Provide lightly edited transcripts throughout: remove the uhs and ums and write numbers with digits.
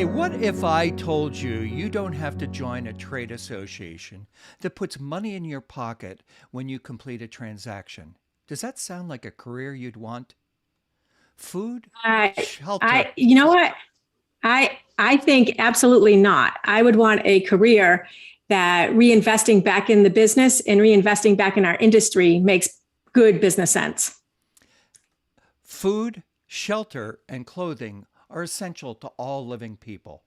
Hey, what if I told you you don't have to join a trade association that puts money in your pocket when you complete a transaction? Does that sound like a career you'd want? Food, I, shelter. you know what? I think absolutely not. I would want a career that reinvesting back in the business and reinvesting back in our industry makes good business sense. Food, shelter, and clothing are essential to all living people.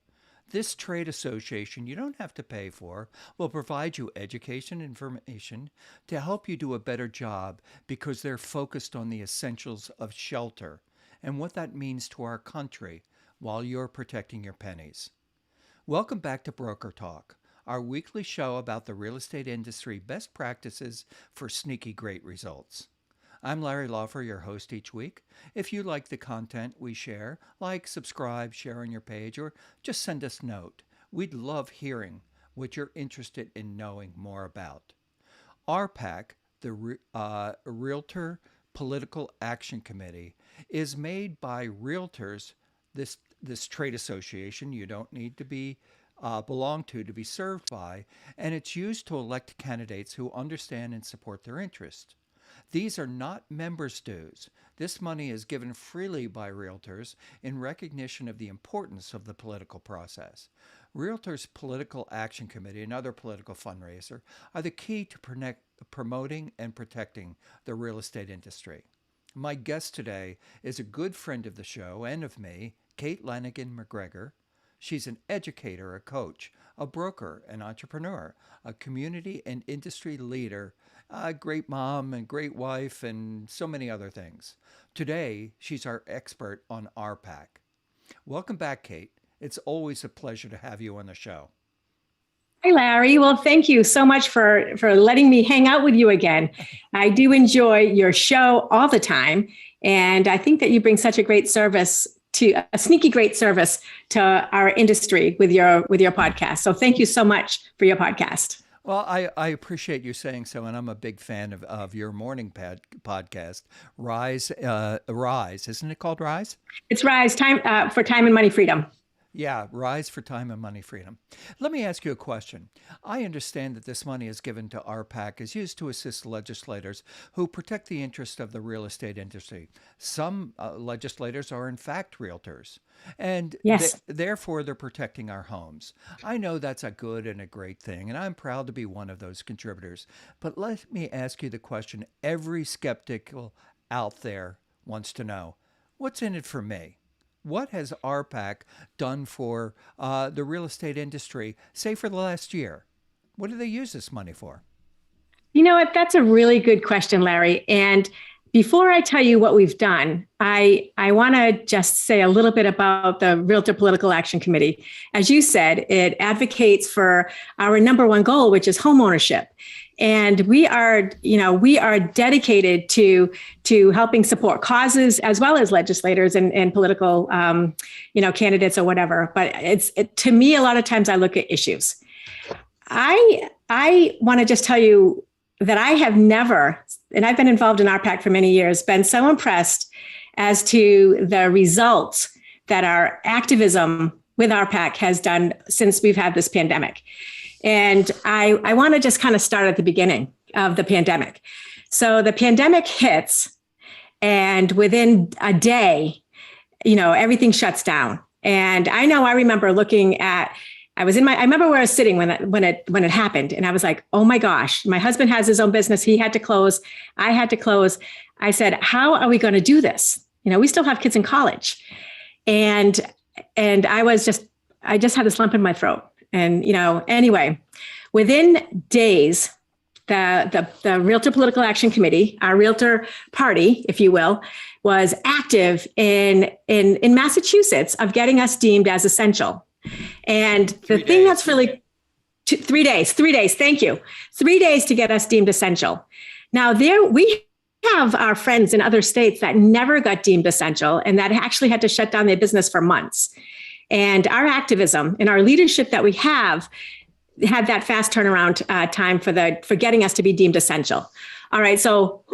This trade association you don't have to pay for will provide you education and information to help you do a better job because they're focused on the essentials of shelter and what that means to our country while you're protecting your pennies. Welcome back to Broker Talk, our weekly show about the real estate industry best practices for sneaky great results. I'm Larry Lawfer, your host each week. If you like the content we share, like, subscribe, share on your page, or just send us a note. We'd love hearing what you're interested in knowing more about. RPAC, the Realtor Political Action Committee, is made by realtors. This trade association you don't need to belong to be served by, and it's used to elect candidates who understand and support their interests. These are not members' dues. This money is given freely by realtors in recognition of the importance of the political process. Realtors Political Action Committee and other political fundraisers are the key to promoting and protecting the real estate industry. My guest today is a good friend of the show and of me, Kate Lanagan MacGregor. She's an educator, a coach, a broker, an entrepreneur, a community and industry leader, a great mom and great wife, and so many other things. Today, she's our expert on RPAC. Welcome back, Kate. It's always a pleasure to have you on the show. Hi, Larry. Well, thank you so much for letting me hang out with you again. I do enjoy your show all the time. And I think that you bring such a great service a sneaky great service to our industry with your podcast. So thank you so much for your podcast. Well, I appreciate you saying so, and I'm a big fan of your morning podcast, Rise. Rise, isn't it called Rise? It's Rise, time for time and money freedom. Yeah, Rise for Time and Money Freedom. Let me ask you a question. I understand that this money is given to RPAC is used to assist legislators who protect the interest of the real estate industry. Some legislators are in fact realtors, and yes, therefore they're protecting our homes. I know that's a good and a great thing, and I'm proud to be one of those contributors. But let me ask you the question every skeptic out there wants to know. What's in it for me? What has RPAC done for the real estate industry, say for the last year? What do they use this money for? You know what? That's a really good question, Larry. And before I tell you what we've done, I want to just say a little bit about the Realtor Political Action Committee. As you said, it advocates for our number one goal, which is homeownership. And we are dedicated to helping support causes as well as legislators and political, candidates or whatever. But to me, a lot of times I look at issues. I want to just tell you that I have never, and I've been involved in RPAC for many years, been so impressed as to the results that our activism with RPAC has done since we've had this pandemic. And I want to just kind of start at the beginning of the pandemic. So the pandemic hits, and within a day, everything shuts down. And I remember looking at, I remember where I was sitting when it happened. And I was like, oh my gosh, my husband has his own business. He had to close. I had to close. I said, how are we going to do this? We still have kids in college. And I just had this lump in my throat. And, anyway, within days, the Realtor Political Action Committee, our Realtor Party, if you will, was active in Massachusetts of getting us deemed as essential. And the thing that's really 3 days, thank you. 3 days to get us deemed essential. Now we have our friends in other states that never got deemed essential and that actually had to shut down their business for months. And our activism and our leadership that we have had that fast turnaround time for getting us to be deemed essential. All right. So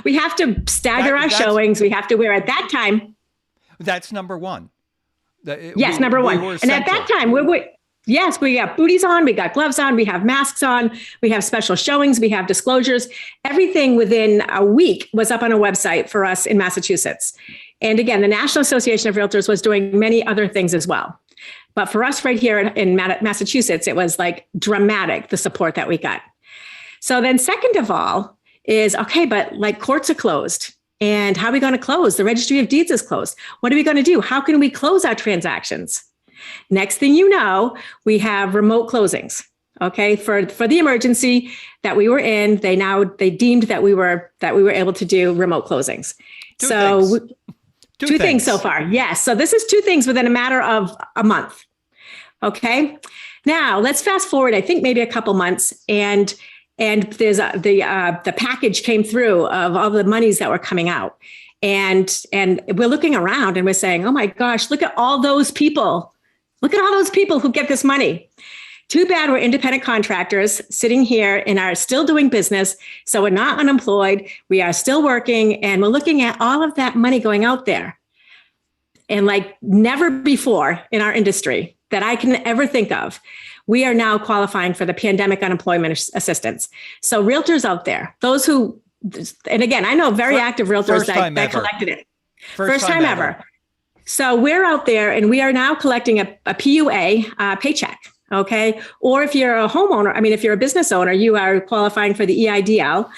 we have to stagger our showings. We have to wear at that time. That's number one. Yes, number one. And at that time, yes, we got booties on, we got gloves on, we have masks on, we have special showings, we have disclosures. Everything within a week was up on a website for us in Massachusetts. And again, the National Association of Realtors was doing many other things as well. But for us right here in Massachusetts, it was like dramatic, the support that we got. So then second of all is, okay, but like courts are closed. And how are we going to close? The Registry of Deeds is closed. What are we going to do? How can we close our transactions? Next thing you know, we have remote closings. Okay, for the emergency that we were in, they deemed that we were able to do remote closings. Two things so far. Yes. So this is two things within a matter of a month. Okay. Now let's fast forward, I think maybe a couple months, and there's the package came through of all the monies that were coming out. And we're looking around and we're saying, oh my gosh, look at all those people. Look at all those people who get this money. Too bad we're independent contractors sitting here and are still doing business. So we're not unemployed. We are still working, and we're looking at all of that money going out there. And like never before in our industry that I can ever think of, we are now qualifying for the pandemic unemployment assistance. So realtors out there, those who, and again, I know very active realtors that collected it. First time ever. So we're out there and we are now collecting a PUA paycheck. Okay. Or if you're a homeowner, I mean, if you're a business owner, you are qualifying for the EIDL.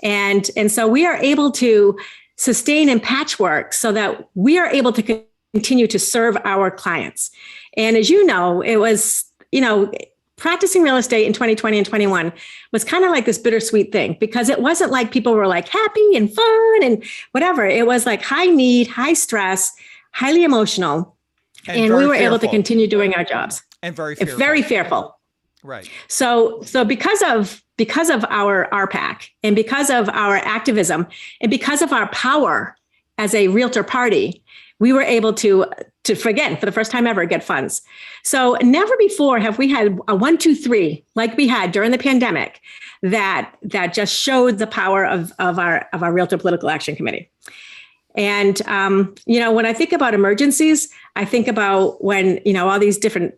And so we are able to sustain and patchwork so that we are able to continue to serve our clients. And as you know, it was, practicing real estate in 2020 and 21 was kind of like this bittersweet thing, because it wasn't like people were like happy and fun and whatever. It was like high need, high stress, highly emotional. And we were able to continue doing our jobs. And very fearful. Very fearful. Right. So because of our RPAC and because of our activism and because of our power as a realtor party, we were able to again, for the first time ever, get funds. So never before have we had a 1, 2, 3 like we had during the pandemic that just showed the power of our Realtor Political Action Committee. And when I think about emergencies, I think about when all these different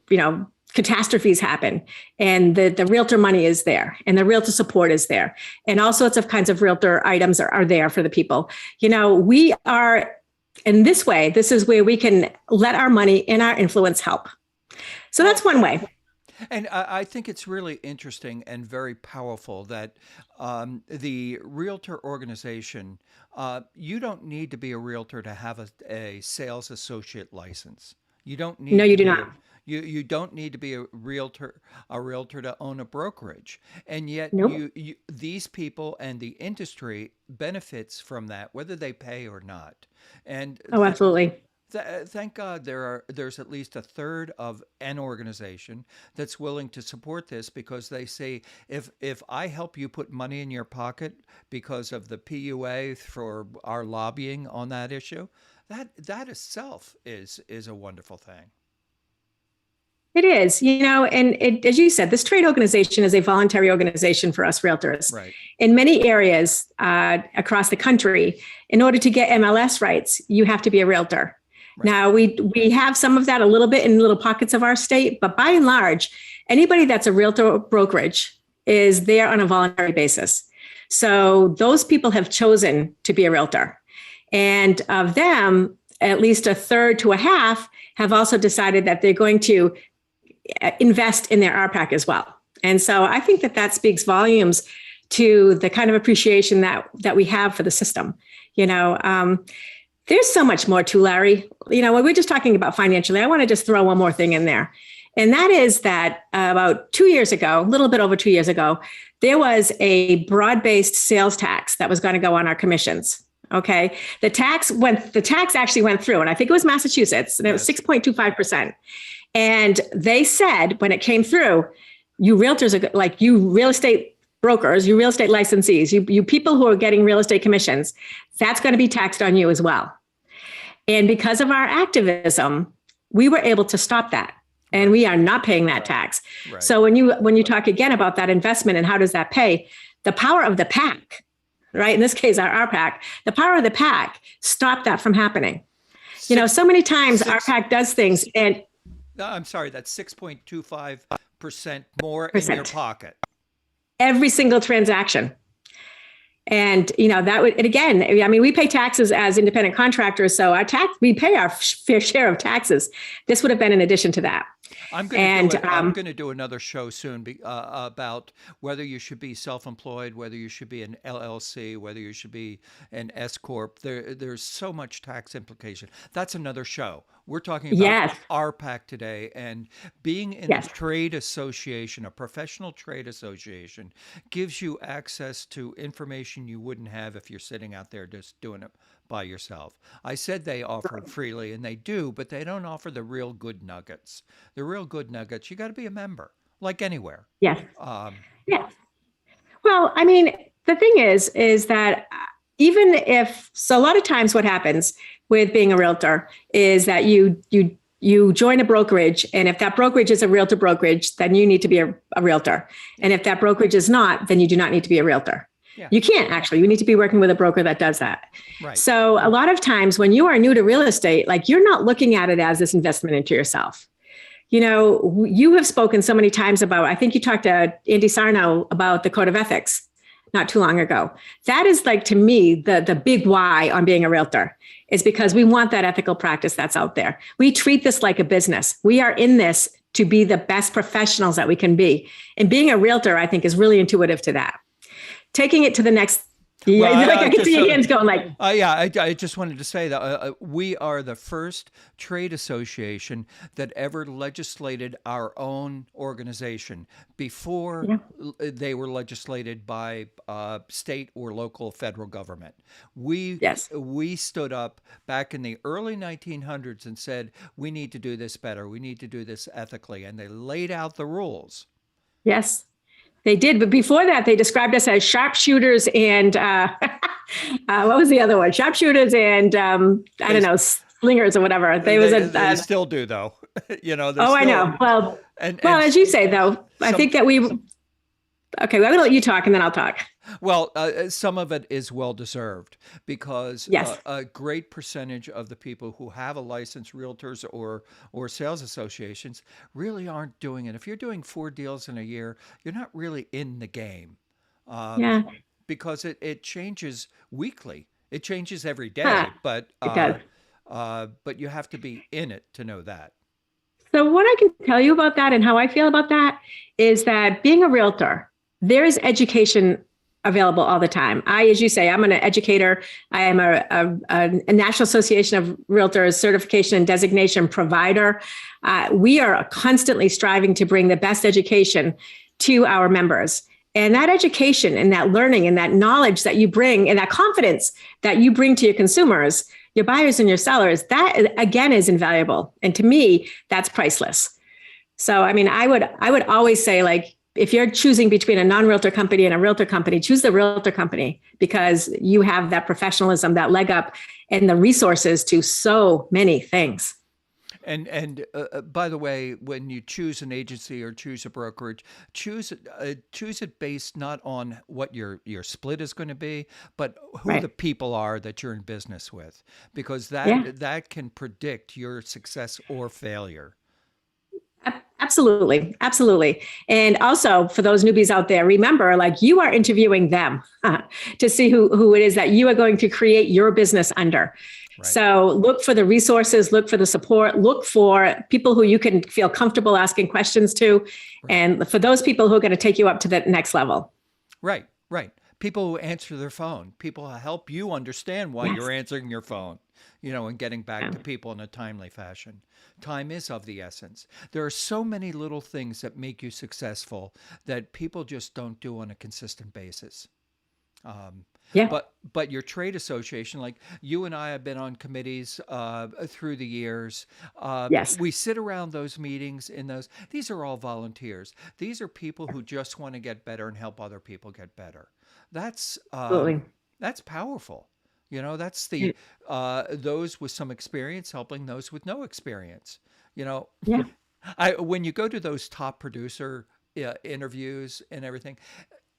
catastrophes happen, and the realtor money is there, and the realtor support is there, and all sorts of kinds of realtor items are there for the people. We are. In this way, this is where we can let our money and our influence help. So that's one way. And I think it's really interesting and very powerful that the realtor organization, you don't need to be a realtor to have a sales associate license. You don't need. No, you do not. You don't need to be a realtor to own a brokerage. And yet Nope. these people and the industry benefits from that, whether they pay or not. And Absolutely. thank God there's at least a third of an organization that's willing to support this, because they say, if I help you put money in your pocket because of the PUA for our lobbying on that issue, that itself is a wonderful thing. It is, and as you said, this trade organization is a voluntary organization for us realtors. Right. In many areas across the country, in order to get MLS rights, you have to be a realtor. Right. Now, we have some of that a little bit in little pockets of our state, but by and large, anybody that's a realtor brokerage is there on a voluntary basis. So those people have chosen to be a realtor. And of them, at least a third to a half have also decided that they're going to invest in their RPAC as well. And so I think that speaks volumes to the kind of appreciation that we have for the system. There's so much more to, Larry. When we're just talking about financially, I want to just throw one more thing in there. And that is that about 2 years ago, a little bit over 2 years ago, there was a broad-based sales tax that was going to go on our commissions. Okay. The tax actually went through, and I think it was Massachusetts, and it was 6.25%. And they said, when it came through, you realtors are like, you real estate brokers, you real estate licensees, you people who are getting real estate commissions, that's going to be taxed on you as well. And because of our activism, we were able to stop that. And we are not paying that tax. Right. So when you talk again about that investment and how does that pay, the power of the PAC, right? In this case, our RPAC, the power of the PAC stopped that from happening. So many times RPAC does things and No, I'm sorry, that's 6.25% more in your percent pocket. every single transaction. And that would, and again, I mean, we pay taxes as independent contractors, so we pay our fair share of taxes. This would have been in addition to that. I'm going to do I'm going to do another show soon about whether you should be self-employed, whether you should be an LLC, whether you should be an S corp. There's so much tax implication. That's another show. We're talking about Yes. RPAC today, and being in a trade association, a professional trade association, gives you access to information you wouldn't have if you're sitting out there just doing it by yourself. I said they offer it freely, and they do, but they don't offer the real good nuggets. The real good nuggets, you got to be a member, like anywhere. Yes. Yes. Well, I mean, the thing is that even if, so a lot of times what happens with being a realtor is that you join a brokerage, and if that brokerage is a realtor brokerage, then you need to be a realtor. And if that brokerage is not, then you do not need to be a realtor. Yeah. You can't actually. You need to be working with a broker that does that. Right. So a lot of times when you are new to real estate, like you're not looking at it as this investment into yourself. You have spoken so many times about, I think you talked to Andy Sarno about the code of ethics not too long ago. That is like, to me, the big why on being a realtor is because we want that ethical practice that's out there. We treat this like a business. We are in this to be the best professionals that we can be. And being a realtor, I think, is really intuitive to that. Taking it to the next, I can see your hands going like. I just wanted to say that we are the first trade association that ever legislated our own organization before they were legislated by state or local federal government. We stood up back in the early 1900s and said, we need to do this better. We need to do this ethically. And they laid out the rules. Yes. They did, but before that, they described us as sharpshooters and what was the other one? Sharpshooters and I don't know, slingers or whatever. They still do, though. I know. Well, as you say, though, I think that we. Okay, well, I'm going to let you talk, and then I'll talk. Well, some of it is well-deserved because a great percentage of the people who have a licensed realtors or sales associations really aren't doing it. If you're doing 4 deals in a year, you're not really in the game because it changes weekly. It changes every day, but it does. But you have to be in it to know that. So what I can tell you about that and how I feel about that is that being a realtor, there is education available all the time. As you say, I'm an educator. I am a National Association of Realtors certification and designation provider. We are constantly striving to bring the best education to our members. And that education and that learning and that knowledge that you bring and that confidence that you bring to your consumers, your buyers and your sellers, that again is invaluable. And to me, that's priceless. So, I mean, I would always say, like, if you're choosing between a non-realtor company and a realtor company, choose the realtor company because you have that professionalism, that leg up, and the resources to so many things. And by the way, when you choose an agency or choose a brokerage, choose it based not on what your split is going to be, but who the people are that you're in business with, because that can predict your success or failure. Absolutely. Absolutely. And also for those newbies out there, remember, like, you are interviewing them to see who it is that you are going to create your business under. Right. So look for the resources, look for the support, look for people who you can feel comfortable asking questions to. Right. And for those people who are going to take you up to the next level. Right. Right. People who answer their phone, people who help you understand why you're answering your phone, and getting back to people in a timely fashion. Time is of the essence. There are so many little things that make you successful that people just don't do on a consistent basis. But your trade association, like you and I have been on committees through the years. We sit around those meetings these are all volunteers. These are people who just want to get better and help other people get better. That's powerful. That's the those with some experience helping those with no experience. When you go to those top producer interviews and everything,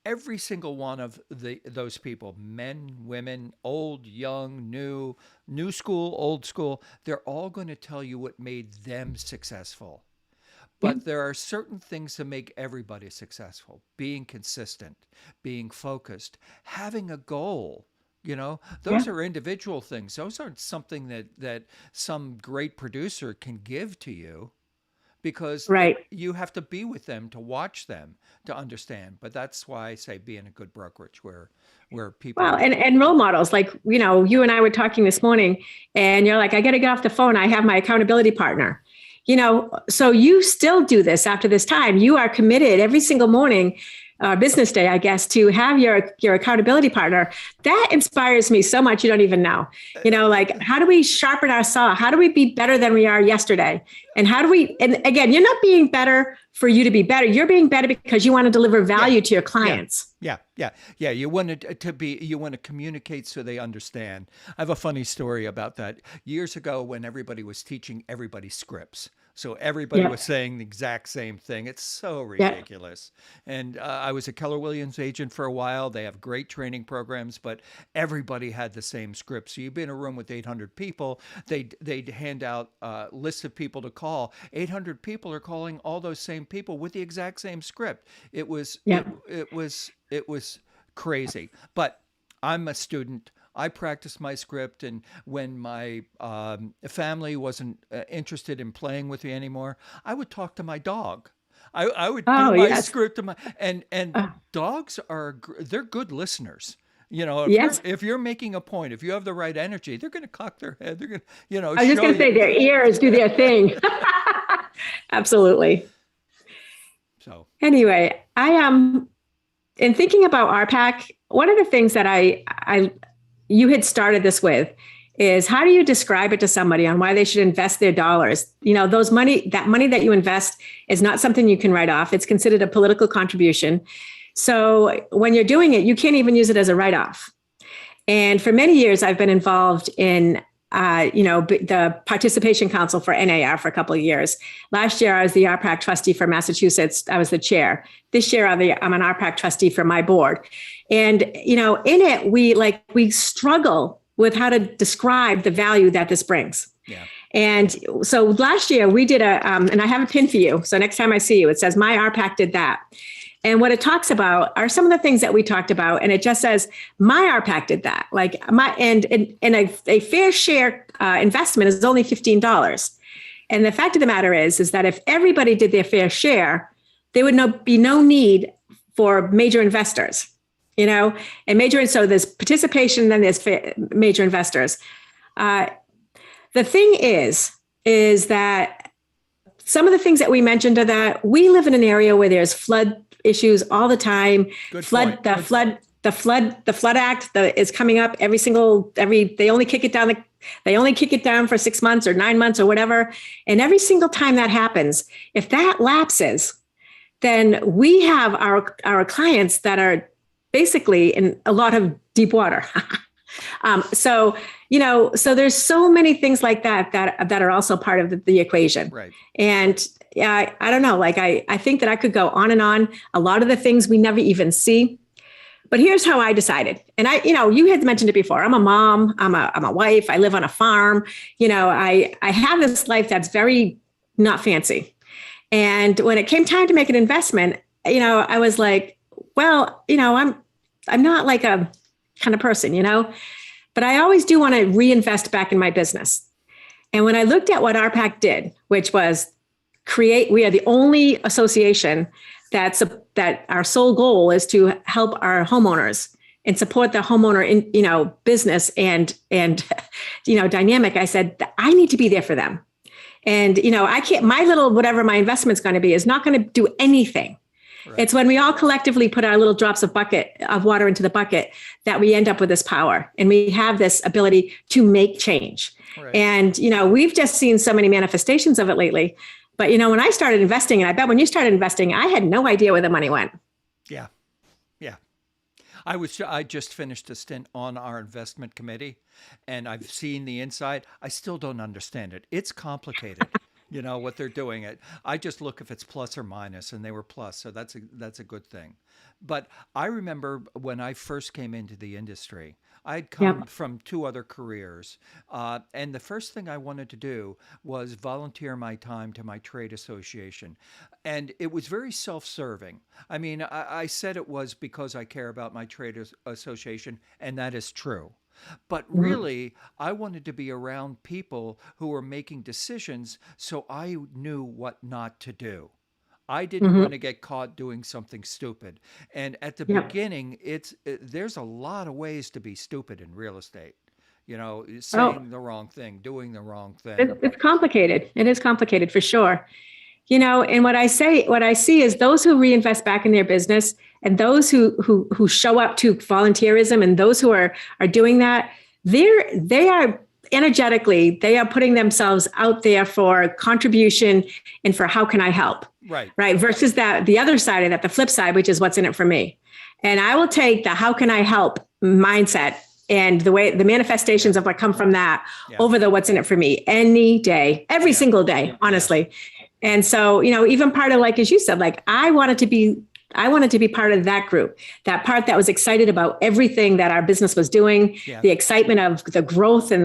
every single one of those people, men, women, old, young, new school, old school, they're all going to tell you what made them successful. Yeah. But there are certain things that make everybody successful: being consistent, being focused, having a goal. Yeah. Those are individual things. Those aren't something that some great producer can give to you, because Right. you have to be with them to watch them to understand. But that's why I say be in a good brokerage where Well, people. and role models, like, you and I were talking this morning, and you're like, I got to get off the phone. I have my accountability partner. So you still do this after this time. You are committed every single morning, business day, I guess, to have your accountability partner. That inspires me so much. You don't even know. Like, how do we sharpen our saw? How do we be better than we are yesterday? And how do we? And again, you're not being better for you to be better. You're being better because you want to deliver value to your clients. Yeah. You want it to be, you want to communicate so they understand. I have a funny story about that. Years ago, when everybody was teaching everybody scripts, so everybody Yeah. was saying the exact same thing. It's so Yeah. ridiculous. And I was a Keller Williams agent for a while. They have great training programs, but everybody had the same script. So you'd be in a room with 800 people. They'd hand out lists of people to call. 800 people are calling all those same people with the exact same script. It was Yeah. it was crazy. But I'm a student. I practiced my script, and when my family wasn't interested in playing with me anymore, I would talk to my dog. I would do Oh, my yes. script to my and Uh, dogs they're good listeners. If you're yes. if you're making a point, if you have the right energy, they're going to cock their head. They're going to I was just show going to you. say their ears do their thing. Absolutely. So Anyway, I am in thinking about RPAC. One of the things that you had started this with is, how do you describe it to somebody on why they should invest their dollars? That money that you invest is not something you can write off. It's considered a political contribution. So when you're doing it, you can't even use it as a write-off. And for many years, I've been involved in the Participation Council for NAR for a couple of years. Last year, I was the RPAC trustee for Massachusetts. I was the chair. This year, I'm an RPAC trustee for my board. And, in it, we struggle with how to describe the value that this brings. yeah, And so last year we did and I have a pin for you. So next time I see you, it says, my RPAC did that. And what it talks about are some of the things that we talked about. And it just says, my RPAC did that. Like a fair share investment is only $15. And the fact of the matter is that if everybody did their fair share, there would be no need for major investors, so there's participation, then there's major investors. The thing is that some of the things that we mentioned are that we live in an area where there's flood issues all the time. Good flood, point. the flood act is coming up they only kick it down for 6 months or 9 months or whatever. And every single time that happens, if that lapses, then we have our clients that are basically in a lot of deep water. So there's so many things like that are also part of the equation. Right. And I don't know, like I think that I could go on and on. A lot of the things we never even see. But here's how I decided. And you had mentioned it before. I'm a mom. I'm a wife. I live on a farm. I have this life that's very not fancy. And when it came time to make an investment, I was like, well, I'm not like a kind of person, but I always do want to reinvest back in my business. And when I looked at what RPAC did, which was we are the only association that our sole goal is to help our homeowners and support the homeowner in, business and dynamic. I said, I need to be there for them. And, I can't, my little, whatever my investment's going to be is not going to do anything. Right. It's when we all collectively put our little drops of water into the bucket that we end up with this power, and we have this ability to make change. Right. And, we've just seen so many manifestations of it lately. But, when I started investing, and I bet when you started investing, I had no idea where the money went. Yeah. Yeah. I just finished a stint on our investment committee, and I've seen the inside. I still don't understand it. It's complicated. what they're doing. It. I just look if it's plus or minus, and they were plus, so that's a good thing. But I remember when I first came into the industry, I'd come Yep. from two other careers, and the first thing I wanted to do was volunteer my time to my trade association, and it was very self-serving. I mean, I said it was because I care about my trade association, and that is true. But Mhm. really, I wanted to be around people who were making decisions so I knew what not to do. I didn't want Mhm. to get caught doing something stupid. And at the Yep. beginning, there's a lot of ways to be stupid in real estate. Oh, Saying the wrong thing, doing the wrong thing. it's complicated. It is complicated for sure. And what I see is those who reinvest back in their business and those who show up to volunteerism and those who are doing that, they are energetically, they are putting themselves out there for contribution and for how can I help, Right. right? Versus that the other side of that, the flip side, which is what's in it for me. And I will take the how can I help mindset and the Yeah. manifestations of what come from that Yeah. over the what's in it for me any day, every Yeah. single day, Yeah. honestly. And so, even part of, like, as you said, like I wanted to be part of that group, that part that was excited about everything that our business was doing, Yeah. the excitement of the growth and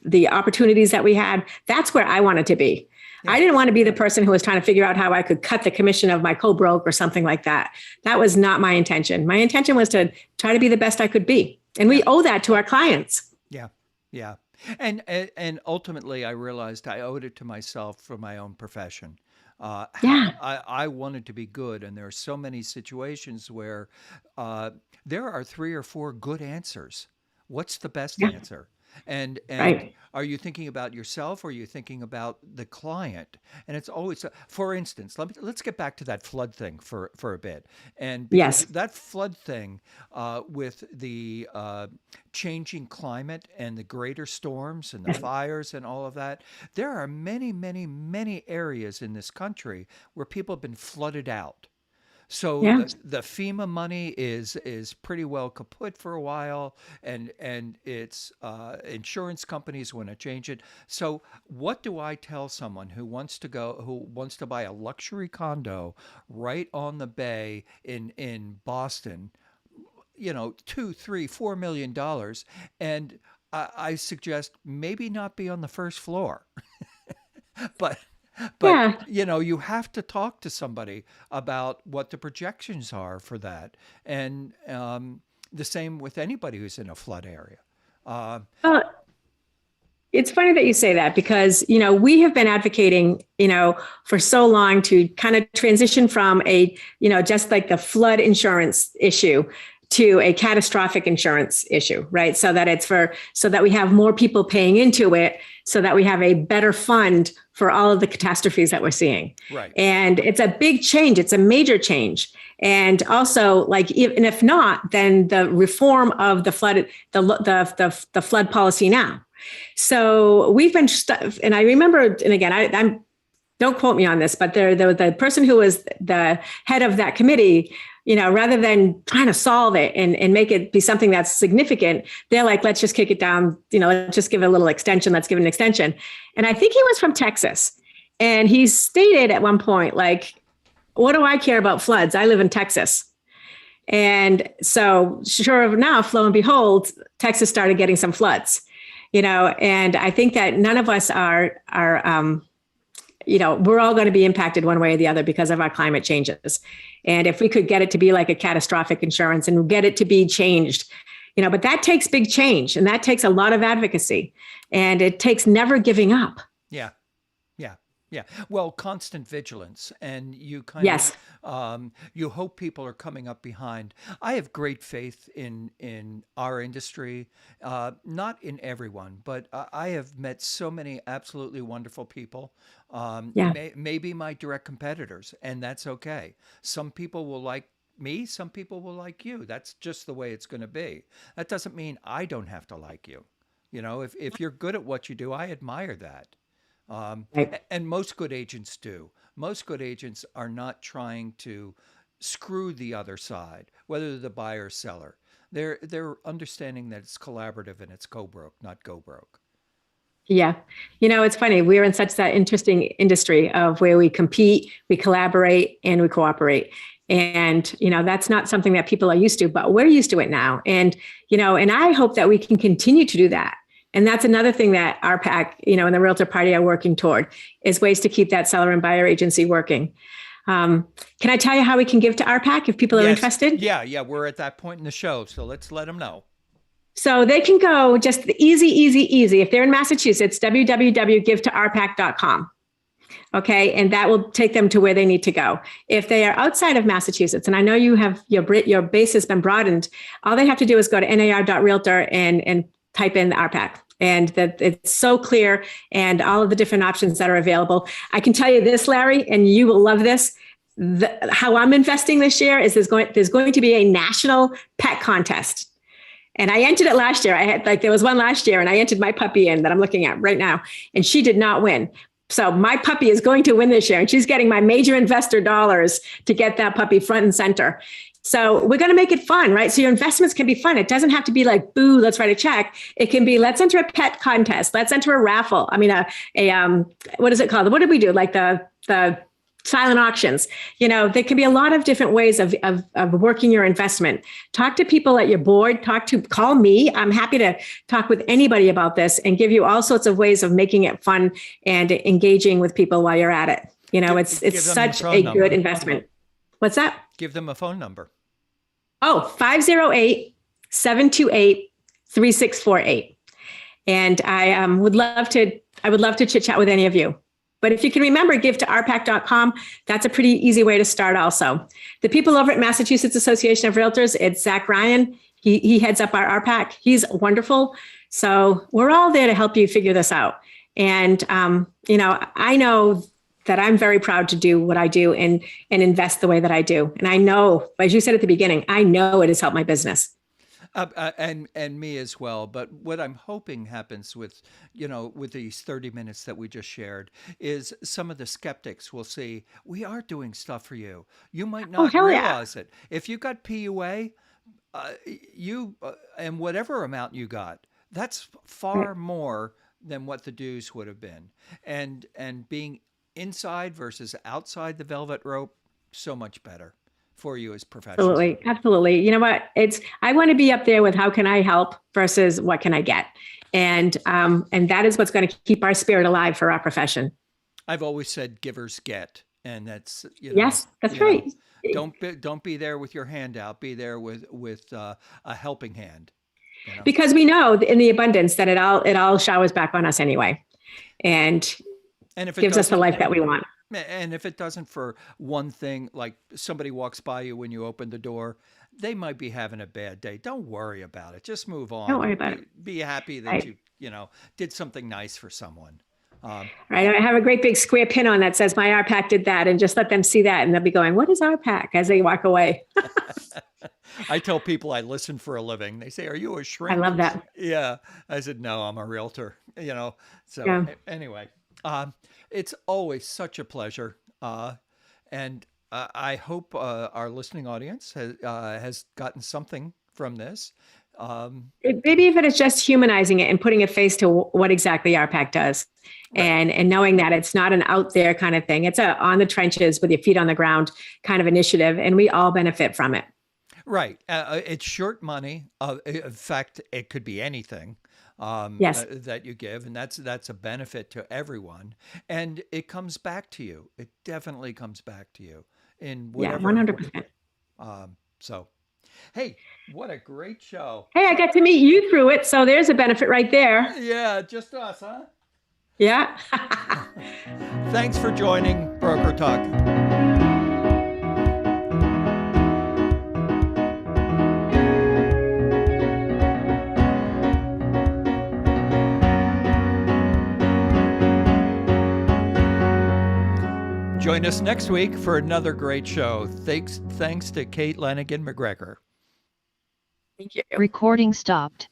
the opportunities that we had. That's where I wanted to be. Yeah. I didn't want to be the person who was trying to figure out how I could cut the commission of my co-broke or something like that. That was not my intention. My intention was to try to be the best I could be. And we Yeah. owe that to our clients. Yeah. Yeah. And ultimately, I realized I owed it to myself for my own profession. Yeah. I wanted to be good, and there are so many situations where uh, there are three or four good answers. What's the best Yeah. answer? And Right. are you thinking about yourself, or are you thinking about the client? And it's always, for instance, let's get back to that flood thing for a bit, and because Yes. that flood thing with the changing climate and the greater storms and the Yes. fires and all of that, there are many, many, many areas in this country where people have been flooded out. So Yeah. the FEMA money is pretty well kaput for a while, and it's insurance companies want to change it. So what do I tell someone who wants to buy a luxury condo right on the bay in Boston, 2, 3, $4 million, and I suggest maybe not be on the first floor, but Yeah. you have to talk to somebody about what the projections are for that, and the same with anybody who's in a flood area. Uh, Well, it's funny that you say that because, we have been advocating, for so long to kind of transition from just like the flood insurance issue to a catastrophic insurance issue, right? So that we have more people paying into it, so that we have a better fund for all of the catastrophes that we're seeing. right. And it's a big change. It's a major change. And also, like, and if not, then the reform of the flood policy now. So we've been, and I remember, and again, I'm don't quote me on this, but the person who was the head of that committee, rather than trying to solve it and make it be something that's significant, they're like, let's just kick it down. Let's just give it a little extension. Let's give it an extension. And I think he was from Texas. And he stated at one point, like, what do I care about floods? I live in Texas. And so, sure enough, lo and behold, Texas started getting some floods. And I think that none of us we're all going to be impacted one way or the other because of our climate changes. And if we could get it to be like a catastrophic insurance and get it to be changed, but that takes big change and that takes a lot of advocacy and it takes never giving up. Yeah. Yeah. Yeah. Well, constant vigilance, and you kind of Yes. you hope people are coming up behind. I have great faith in our industry, not in everyone, but I have met so many absolutely wonderful people. Yeah. Maybe my direct competitors, and that's okay. Some people will like me, some people will like you. That's just the way it's going to be. That doesn't mean I don't have to like you. If you're good at what you do, I admire that. Right. And most good agents do. Most good agents are not trying to screw the other side, whether the buyer or seller. They're understanding that it's collaborative and it's co broke, not go broke. Yeah. It's funny. We're in such that interesting industry of where we compete, we collaborate, and we cooperate. And, that's not something that people are used to, but we're used to it now. And I hope that we can continue to do that. And that's another thing that RPAC, and the Realtor Party are working toward is ways to keep that seller and buyer agency working. Can I tell you how we can give to RPAC if people are interested? Yeah. We're at that point in the show, so let's let them know. So they can go just easy. If they're in Massachusetts, www.givetoRPAC.com. Okay. And that will take them to where they need to go. If they are outside of Massachusetts, and I know you have your base has been broadened, all they have to do is go to nar.realtor and type in the RPAC. And that it's so clear and all of the different options that are available. I can tell you this, Larry, and you will love this. How I'm investing this year is there's going to be a national pet contest. And I entered it last year. There was one last year and I entered my puppy in that I'm looking at right now, and she did not win. So my puppy is going to win this year, and she's getting my major investor dollars to get that puppy front and center. So we're going to make it fun, right? So your investments can be fun. It doesn't have to be like, boo, let's write a check. It can be, let's enter a pet contest. Let's enter a raffle. I mean, what is it called? What did we do? Like the silent auctions. There can be a lot of different ways of working your investment. Talk to people at your board, call me. I'm happy to talk with anybody about this and give you all sorts of ways of making it fun and engaging with people while you're at it. It's such a good investment. What's that? Give them a phone number. 508-728-3648. And I would love to chit chat with any of you. But if you can remember, give to rpac.com. That's a pretty easy way to start also. The people over at Massachusetts Association of Realtors, it's Zach Ryan. He heads up our RPAC. He's wonderful. So we're all there to help you figure this out. And, I know that I'm very proud to do what I do and invest the way that I do. And I know, as you said at the beginning, I know it has helped my business. And me as well. But what I'm hoping happens with these 30 minutes that we just shared is some of the skeptics will see, we are doing stuff for you. You might not realize it. If you got PUA, and whatever amount you got, that's far more than what the dues would have been. And being inside versus outside the velvet rope, so much better for you as professionals. Absolutely. You know what? I want to be up there with how can I help versus what can I get? And that is what's going to keep our spirit alive for our profession. I've always said givers get, and that's, yes, that's right. Don't be there with your hand out, be there with a helping hand. Because we know in the abundance that it all showers back on us anyway. And if it gives us the life that we want. And if it doesn't for one thing, like somebody walks by you when you open the door, they might be having a bad day. Don't worry about it. Just move on. Don't worry about it. Be happy that you did something nice for someone. Right. I have a great big square pin on that says my RPAC did that, and just let them see that. And they'll be going, what is RPAC? As they walk away. I tell people I listen for a living. They say, are you a shrink? I love that. Yeah. I said, no, I'm a realtor, Anyway. It's always such a pleasure. And I hope our listening audience has gotten something from this. Maybe if it is just humanizing it and putting a face to what exactly RPAC does. Right. And knowing that it's not an out there kind of thing. It's a on the trenches with your feet on the ground kind of initiative. And we all benefit from it. Right. It's short money. In fact, it could be anything. Yes. That you give, and that's a benefit to everyone, and it comes back to you. It definitely comes back to you in whatever. 100%. So, hey, what a great show! Hey, I got to meet you through it, so there's a benefit right there. Yeah, just us, huh? Yeah. Thanks for joining Broker Talk. Join us next week for another great show. Thanks to Kate Lanagan MacGregor. Thank you. Recording stopped.